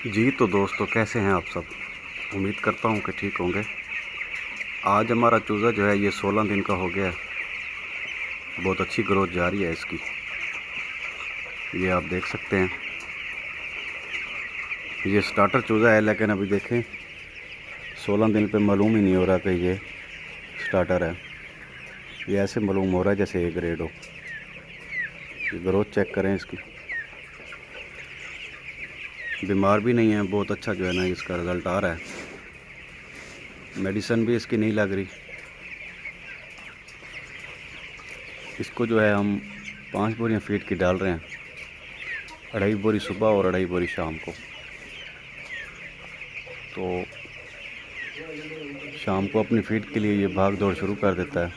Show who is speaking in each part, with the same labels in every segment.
Speaker 1: जी तो दोस्तों, कैसे हैं आप सब। उम्मीद करता हूं कि ठीक होंगे। आज हमारा चूज़ा जो है ये 16 दिन का हो गया है। बहुत अच्छी ग्रोथ जारी है इसकी। ये आप देख सकते हैं, ये स्टार्टर चूज़ा है, लेकिन अभी देखें 16 दिन पे मालूम ही नहीं हो रहा कि ये स्टार्टर है। ये ऐसे मालूम हो रहा है जैसे ए ग्रेड हो। ये ग्रोथ चेक करें इसकी। बीमार भी नहीं है, बहुत अच्छा जो है ना इसका रिज़ल्ट आ रहा है। मेडिसिन भी इसकी नहीं लग रही। इसको जो है हम 5 बोरियाँ फीड की डाल रहे हैं, 2.5 बोरी सुबह और 2.5 बोरी शाम को। तो शाम को अपनी फीड के लिए ये भाग दौड़ शुरू कर देता है।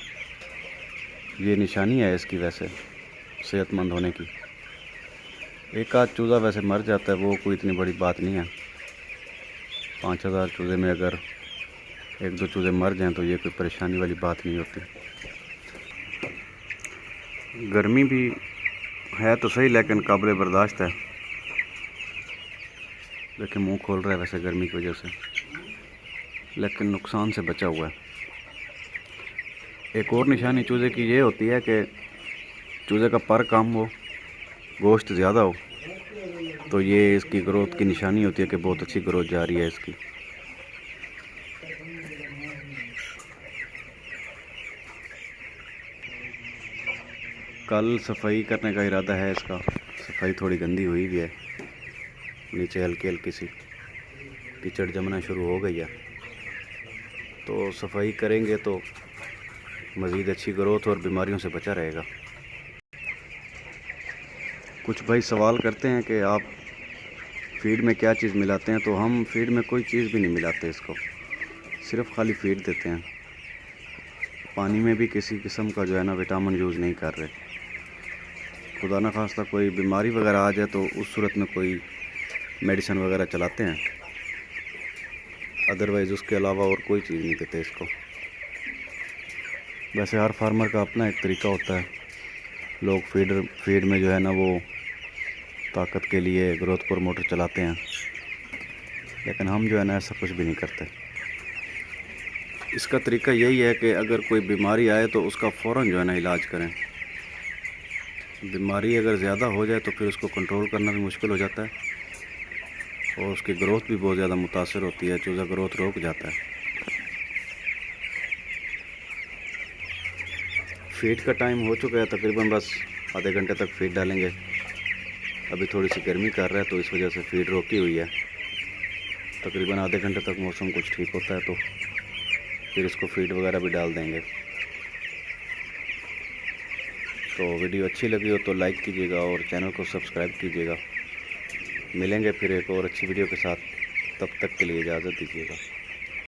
Speaker 1: ये निशानी है इसकी वैसे सेहतमंद होने की। एक आध चूज़ा वैसे मर जाता है, वो कोई इतनी बड़ी बात नहीं है। 5000 चूज़े में अगर 1-2 चूज़े मर जाएं तो ये कोई परेशानी वाली बात नहीं होती। गर्मी भी है तो सही, लेकिन काबिल बर्दाश्त है। देखिए मुंह खोल रहा है वैसे गर्मी की वजह से, लेकिन नुकसान से बचा हुआ है। एक और निशानी चूज़े की ये होती है कि चूज़े का पर कम हो, गोश्त ज़्यादा हो, तो ये इसकी ग्रोथ की निशानी होती है कि बहुत अच्छी ग्रोथ जा रही है इसकी। कल सफाई करने का इरादा है इसका। सफाई थोड़ी गंदी हुई भी है, नीचे हल्की हल्की सी कीचड़ जमना शुरू हो गई है। तो सफाई करेंगे तो मज़ीद अच्छी ग्रोथ और बीमारियों से बचा रहेगा। कुछ भाई सवाल करते हैं कि आप फीड में क्या चीज़ मिलाते हैं, तो हम फीड में कोई चीज़ भी नहीं मिलाते इसको, सिर्फ खाली फीड देते हैं। पानी में भी किसी किस्म का जो है ना विटामिन यूज़ नहीं कर रहे। खुदा न खास्ता कोई बीमारी वगैरह आ जाए तो उस सूरत में कोई मेडिसिन वगैरह चलाते हैं, अदरवाइज़ उसके अलावा और कोई चीज़ नहीं देते इसको। वैसे हर फार्मर का अपना एक तरीका होता है। लोग फीड में जो है ना वो ताकत के लिए ग्रोथ प्रमोटर चलाते हैं, लेकिन हम जो है ना ऐसा कुछ भी नहीं करते। इसका तरीका यही है कि अगर कोई बीमारी आए तो उसका फ़ौरन जो है ना इलाज करें। बीमारी अगर ज़्यादा हो जाए तो फिर उसको कंट्रोल करना भी मुश्किल हो जाता है और उसकी ग्रोथ भी बहुत ज़्यादा मुतासर होती है। चूज़ा ग्रोथ रोक जाता है। फीड का टाइम हो चुका है, तकरीबन बस आधे घंटे तक फीड डालेंगे। अभी थोड़ी सी गर्मी कर रहा है तो इस वजह से फीड रोकी हुई है। तकरीबन आधे घंटे तक मौसम कुछ ठीक होता है तो फिर इसको फीड वगैरह भी डाल देंगे। तो वीडियो अच्छी लगी हो तो लाइक कीजिएगा और चैनल को सब्सक्राइब कीजिएगा। मिलेंगे फिर एक और अच्छी वीडियो के साथ, तब तक के लिए इजाज़त दीजिएगा।